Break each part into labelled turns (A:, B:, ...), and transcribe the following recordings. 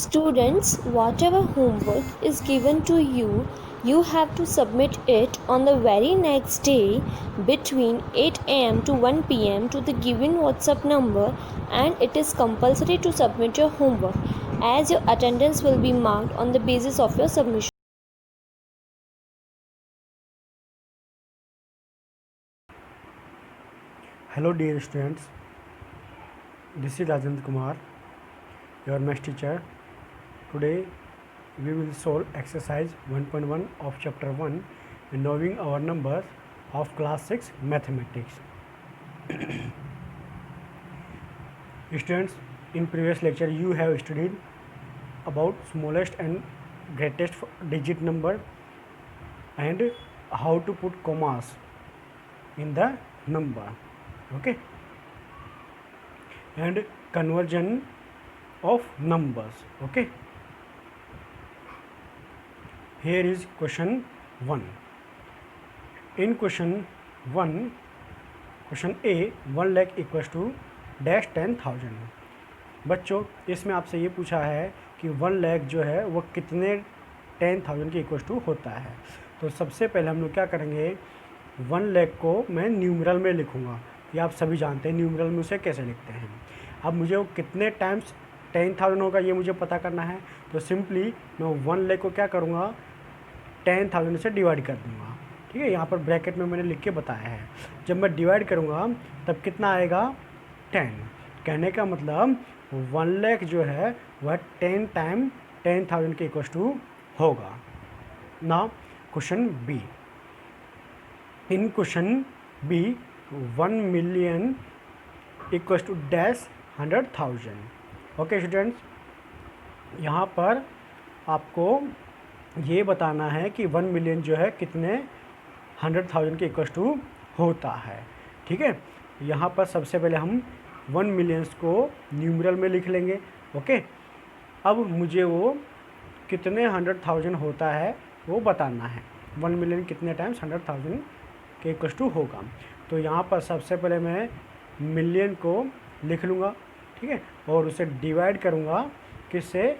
A: Students, whatever homework is given to you, you have to submit it on the very next day between 8 am to 1 pm to the given WhatsApp number, and it is compulsory to submit your homework as your attendance will be marked on the basis of your submission.
B: Hello dear students, this is Rajendra Kumar, your maths teacher. Today we will solve exercise 1.1 of chapter 1, knowing our numbers of class 6 mathematics. Students, in previous lecture you have studied about smallest and greatest digit number and how to put commas in the number, okay, and conversion of numbers, okay. Here is question 1. In question 1, question A, 1 lakh equals to dash 10,000. बच्चों, इसमें आपसे ये पूछा है कि 1 लाख जो है वो कितने 10,000 के इक्वल्स टू होता है. तो सबसे पहले हम लोग क्या करेंगे, 1 लाख को मैं न्यूमरल में लिखूँगा. ये आप सभी जानते हैं न्यूमरल में उसे कैसे लिखते हैं. अब मुझे वो कितने टाइम्स 10,000 होगा ये मुझे पता करना है. तो सिंपली मैं 1 लाख को क्या करूँगा, 10,000 से डिवाइड कर दूँगा. ठीक है, यहाँ पर ब्रैकेट में मैंने लिख के बताया है. जब मैं डिवाइड करूँगा तब कितना आएगा, 10. कहने का मतलब 1 लाख जो है वह 10 टाइम 10,000 के इक्वल्स टू होगा. Now question B. In question B 1 million equals to dash 100,000. Okay students, यहाँ पर आपको ये बताना है कि 1 मिलियन जो है कितने 100,000 के इक्वल्स टू होता है. ठीक है, यहाँ पर सबसे पहले हम 1 मिलियंस को न्यूमरल में लिख लेंगे. ओके, अब मुझे वो कितने 100,000 होता है वो बताना है. 1 मिलियन कितने टाइम्स 100,000 के इक्वल्स टू होगा. तो यहाँ पर सबसे पहले मैं मिलियन को लिख लूँगा. ठीक है, और उसे डिवाइड करूँगा किससे,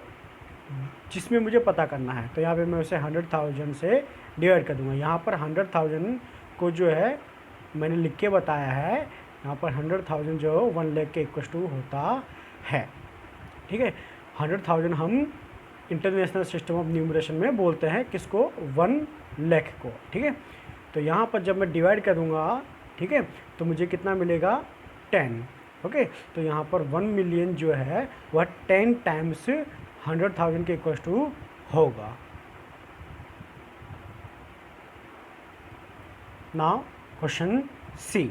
B: जिसमें मुझे पता करना है. तो यहाँ पे मैं उसे 100,000 से डिवाइड कर दूँगा. यहाँ पर 100,000 को जो है मैंने लिख के बताया है. यहाँ पर 100,000 जो 1 लाख के इक्वल्स टू होता है. ठीक है, 100,000 हम इंटरनेशनल सिस्टम ऑफ न्यूमरेशन में बोलते हैं किसको, 1 लाख को. ठीक है, तो यहाँ पर जब मैं डिवाइड करूँगा, ठीक है, तो मुझे कितना मिलेगा, 10. ओके, तो यहाँ पर 1 मिलियन जो है वह 10 टाइम्स 100,000 के इक्वल्स टू होगा. Now question C.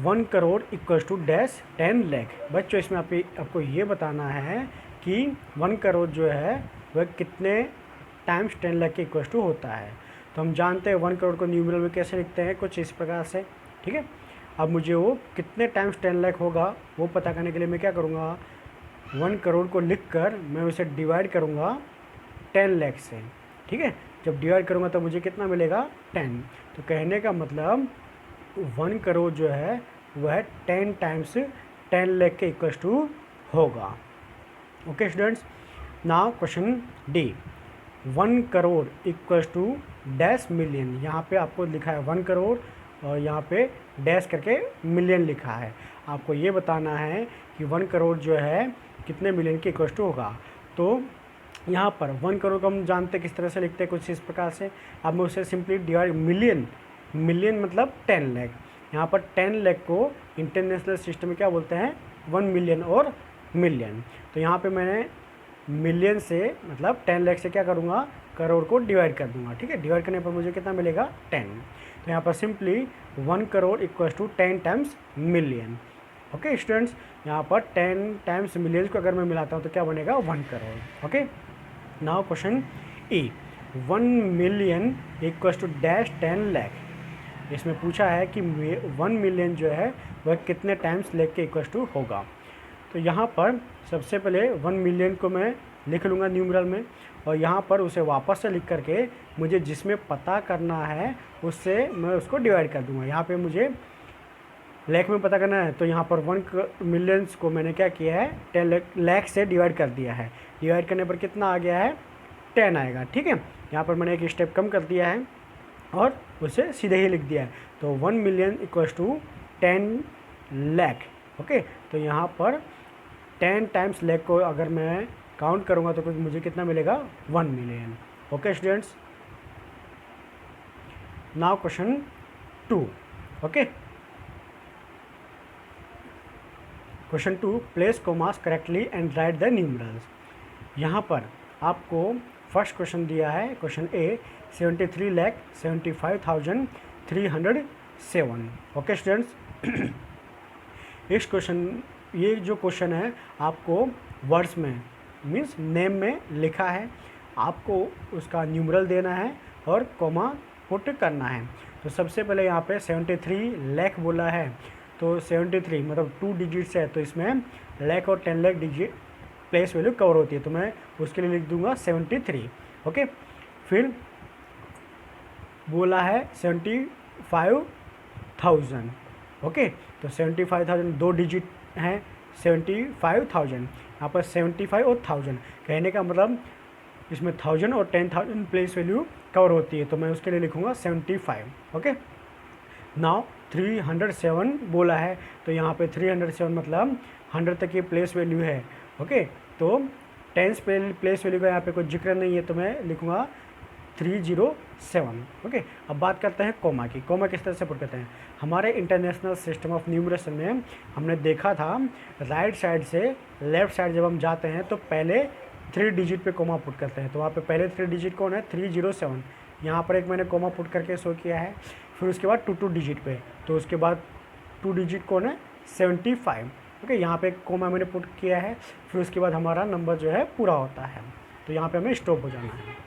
B: 1 crore equals to dash 10 lakh. बच्चों, इसमें आपको ये बताना है कि 1 करोड़ जो है वह कितने टाइम्स 10 लाख के इक्वल्स टू होता है. तो हम जानते हैं 1 करोड़ को न्यूमरल में कैसे लिखते हैं, कुछ इस प्रकार से. ठीक है, अब मुझे वो कितने टाइम्स 10 लाख होगा वो पता करने के लिए मैं क्या करूँगा, 1 करोड़ को लिखकर मैं उसे डिवाइड करूँगा 10 लाख से. ठीक है, जब डिवाइड करूँगा तो मुझे कितना मिलेगा, 10. तो कहने का मतलब 1 करोड़ जो है वह 10 टाइम्स 10 लाख के इक्वल्स टू होगा. Okay students, now question D. 1 crore equals to dash million. यहाँ पे आपको लिखा है 1 करोड़ और यहाँ पे डैश करके मिलियन लिखा है. आपको ये बताना है कि 1 करोड़ जो है कितने मिलियन के इक्वल्स टू होगा. तो यहाँ पर 1 करोड़ को हम जानते हैं किस तरह से लिखते हैं, कुछ इस प्रकार से. अब मैं उसे सिंपली डिवाइड, मिलियन मतलब 10 लाख. यहाँ पर 10 लाख को इंटरनेशनल सिस्टम में क्या बोलते हैं, 1 मिलियन और मिलियन. तो यहाँ पे मैंने मिलियन से मतलब 10 लाख से क्या करूँगा, करोड़ को डिवाइड कर दूँगा. ठीक है, डिवाइड करने पर मुझे कितना मिलेगा, 10. तो यहाँ पर simply 1 crore equals to 10 times million. Okay students, यहाँ पर 10 टाइम्स मिलियन को अगर मैं मिलाता हूँ तो क्या बनेगा, 1 crore. Okay, now question E. 1 million equals to dash 10 lakh. इसमें पूछा है कि 1 मिलियन जो है वह कितने टाइम्स लाख के इक्वल्स टू होगा. तो यहाँ पर सबसे पहले 1 मिलियन को मैं लिख लूँगा न्यूमरल में, और यहाँ पर उसे वापस से लिख करके मुझे जिसमें पता करना है उससे मैं उसको डिवाइड कर दूँगा. यहाँ पे मुझे लाख में पता करना है तो यहाँ पर 1 मिलियंस को मैंने क्या किया है 10 लाख से डिवाइड कर दिया है। डिवाइड करने पर कितना आ गया है 10 आएगा। ठीक है, यहाँ पर मैंने एक स्टेप कम कर दिया है और उसे सीधे ही लिख दिया है। तो 1 million equals to 10 lakh. Okay, तो यहाँ पर 10 टाइम्स लाख को अगर मैं काउंट करूँगा तो मुझे कितना मिलेगा 1 million. Okay students, now question 2। Okay, question 2, place commas correctly and right the numerals. यहाँ पर आपको फर्स्ट क्वेश्चन दिया है, क्वेश्चन ए 73,75,307। ओके स्टूडेंट्स, इस क्वेश्चन ये जो क्वेश्चन है आपको वर्ड्स में मीन्स नेम में लिखा है, आपको उसका न्यूमरल देना है और कोमा पुट करना है। तो सबसे पहले यहाँ पे 73 लाख बोला है, तो 73 मतलब 2 डिजिट्स है, तो इसमें लाख और 10 lakh digit place value cover होती है, तो मैं उसके लिए लिख दूंगा 73। ओके, फिर बोला है 75,000। ओके, तो 75,000 2 डिजिट हैं, 75,000 यहाँ पर 75 और 1000 कहने का मतलब इसमें 1000 और 10,000 प्लेस वैल्यू कवर होती है, तो मैं उसके लिए लिखूँगा 75। ओके, नाउ 307 बोला है, तो यहाँ पे 307 मतलब 100 तक की प्लेस वैल्यू है। ओके, तो टेंस प्लेस वैल्यू का यहाँ पे कोई जिक्र नहीं है, तो मैं लिखूँगा 307। ओके, अब बात करते हैं कोमा की। कोमा किस तरह से पुट करते हैं? हमारे इंटरनेशनल सिस्टम ऑफ न्यूमरेशन में हमने देखा था राइट साइड से लेफ़्ट साइड जब हम जाते हैं तो पहले 3 डिजिट पे कोमा पुट करते हैं। तो वहाँ पे पहले 3 डिजिट कौन है 307, यहाँ पर एक मैंने कोमा पुट करके शो किया है। फिर उसके बाद 2 डिजिट पे, तो उसके बाद 2 डिजिट कौन है 75। ओके, यहाँ पे एक कोमा मैंने पुट किया है, फिर उसके बाद हमारा नंबर जो है पूरा होता है, तो यहाँ पे हमें स्टॉप हो जाना है।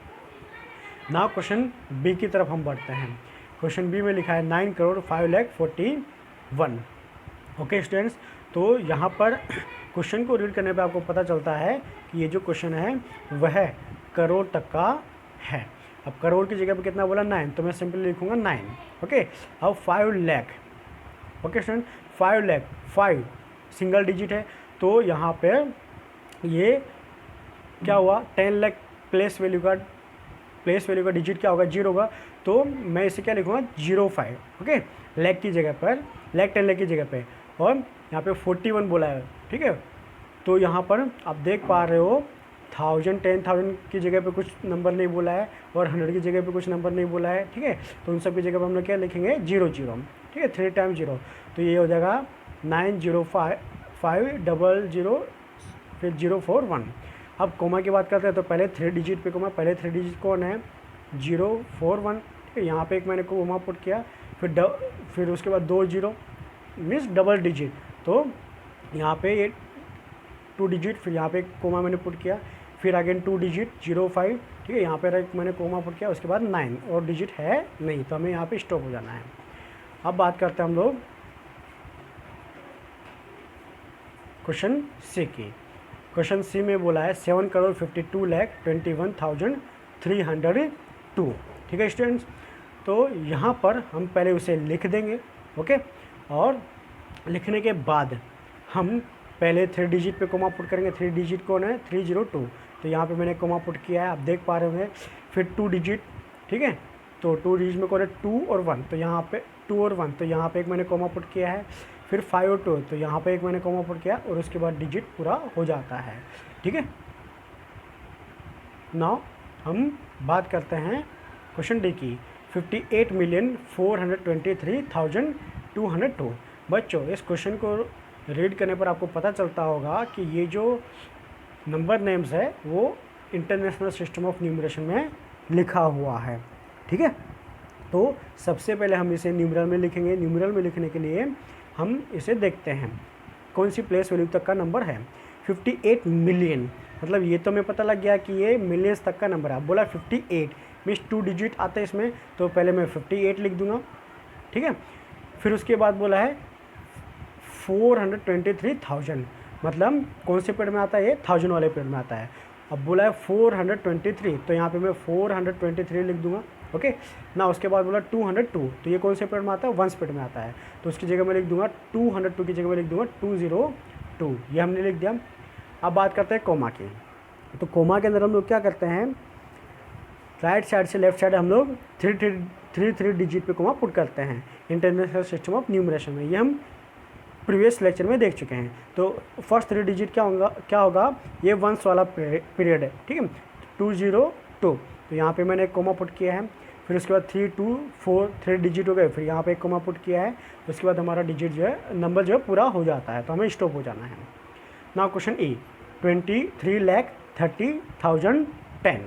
B: नाउ क्वेश्चन बी की तरफ हम बढ़ते हैं। क्वेश्चन बी में लिखा है 9,05,41। ओके स्टूडेंट्स, तो यहाँ पर क्वेश्चन को रीड करने पे आपको पता चलता है कि ये जो क्वेश्चन है वह करोड़ तक का है। अब करोड़ की जगह पे कितना बोला 9, तो मैं सिंपली लिखूँगा 9। ओके, अब 5 lakh. Okay student, 5 lakh 5 single digit है, तो यहाँ पे ये क्या हुआ 10 लाख प्लेस वैल्यू का डिजिट क्या होगा 0 होगा, तो मैं इसे क्या लिखूँगा 05। ओके, लाख की जगह पर लाख 10 लाख की जगह पे, और यहाँ पे 41 बोला है। ठीक है, तो यहाँ पर आप देख पा रहे हो 1000 10,000 की जगह पे कुछ नंबर नहीं बोला है और 100 की जगह पे कुछ नंबर नहीं बोला है। ठीक है, तो उन सब की जगह पे हम लोग क्या लिखेंगे 0 0। ठीक है, 3 टाइम 0, तो ये हो जाएगा 905,500 फिर 041। अब कोमा की बात करते हैं तो पहले 3 डिजिट पे कोमा, पहले 3 डिजिट कौन है 041। ठीक है, यहाँ पे एक मैंने कोमा पुट किया, फिर उसके बाद 2 0 मीन्स डबल डिजिट, तो यहाँ पे ये 2 डिजिट, फिर यहाँ पे एक कोमा मैंने पुट किया, फिर अगेन 2 डिजिट 05। ठीक है, यहाँ पे एक मैंने कोमा पुट किया, उसके बाद 9 और डिजिट है नहीं, तो हमें यहाँ पे स्टॉप हो जाना है। अब बात करते हैं हम लोग क्वेश्चन सी की। क्वेश्चन सी में बोला है 7,52,21,302। ठीक है स्टूडेंट्स, तो यहाँ पर हम पहले उसे लिख देंगे। ओके, और लिखने के बाद हम पहले 3 डिजिट पे कोमा पुट करेंगे। 3 डिजिट कौन है 302, तो यहाँ पे मैंने कोमा पुट किया है, आप देख पा रहे होंगे। फिर 2 डिजिट, ठीक है, तो 2 डिजिट में कौन है 2 और 1, तो यहाँ पे 2 और 1, तो यहाँ पे एक मैंने कोमा पुट किया है। फिर 5 और 2, तो यहाँ पे एक मैंने कोमा पुट किया और उसके बाद डिजिट पूरा हो जाता है। ठीक है, नाउ हम बात करते हैं क्वेश्चन डी की 58,423,202। बच्चों, इस क्वेश्चन को रीड करने पर आपको पता चलता होगा कि ये जो नंबर नेम्स है वो इंटरनेशनल सिस्टम ऑफ न्यूमरेशन में लिखा हुआ है। ठीक है, तो सबसे पहले हम इसे न्यूमरल में लिखेंगे। न्यूमरल में लिखने के लिए हम इसे देखते हैं कौन सी प्लेस वैल्यू तक का नंबर है। 58 मिलियन, मतलब ये तो हमें पता लग गया कि ये मिलियंस तक का नंबर है। बोला 58 मीन्स 2 डिजिट आते हैं इसमें, तो पहले मैं 58 लिख दूंगा। ठीक है, फिर उसके बाद बोला है 423,000, मतलब कौन से पेड़ में आता है ये 1000 वाले पेड़ में आता है। अब बोला है 423, तो यहाँ पे मैं 423 लिख दूंगा। ओके ना। उसके बाद बोला 202, तो ये कौन से पीरियड में आता है, 1 पीरियड में आता है, तो उसकी जगह मैं लिख दूंगा 202 की जगह मैं लिख दूंगा 202, ये हमने लिख दिया। अब बात करते हैं कोमा की। तो कोमा के अंदर हम लोग क्या करते हैं, राइट साइड से लेफ्ट साइड हम लोग थ्री डिजिट पे कोमा पुट करते हैं इंटरनेशनल सिस्टम ऑफ न्यूमरेशन में। ये हम प्रीवियस लेक्चर में देख चुके हैं। तो फर्स्ट 3 डिजिट क्या होगा, ये वंस वाला पीरियड है, ठीक है, 202, तो यहाँ पे मैंने एक कोमा पुट किया है। फिर उसके बाद 3 2 4 3 डिजिट हो गए, फिर यहाँ पे एक कोमा पुट किया है। उसके बाद हमारा डिजिट जो है, नंबर जो है पूरा हो जाता है, तो हमें स्टॉप हो जाना है। नाउ क्वेश्चन ए, 23,30,010।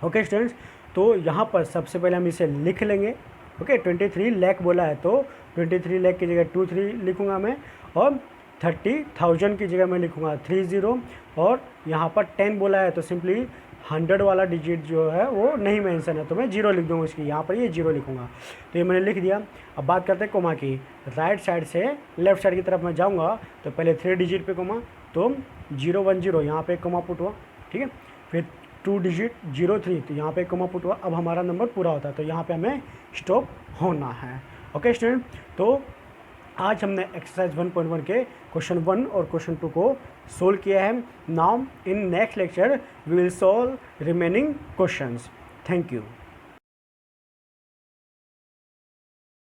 B: ओके स्टूडेंट्स, तो यहाँ पर सबसे पहले हम इसे लिख लेंगे। ओके 23 लाख बोला है, तो 23 लाख की जगह 23 लिखूँगा मैं, और 30,000 की जगह मैं लिखूँगा 30, और यहाँ पर 10 बोला है तो सिंपली 100 वाला डिजिट जो है वो नहीं मेंशन है, तो मैं 0 लिख दूँगा इसकी, यहाँ पर ये 0 लिखूँगा। तो ये मैंने लिख दिया। अब बात करते हैं कोमा की। राइट साइड से लेफ्ट साइड की तरफ मैं जाऊँगा, तो पहले 3 डिजिट पे कोमा, तो 010 यहाँ पे कोमा पुट हुआ, ठीक है। फिर 2 डिजिट 03, तो यहाँ पे कोमा पुट हुआ। अब हमारा नंबर पूरा होता है, तो यहाँ पे हमें स्टॉप होना है। ओके स्टूडेंट, तो आज हमने एक्सरसाइज 1.1 के क्वेश्चन 1 और क्वेश्चन 2 को सोल्व किया है। Now in next lecture we will solve remaining questions. Thank you.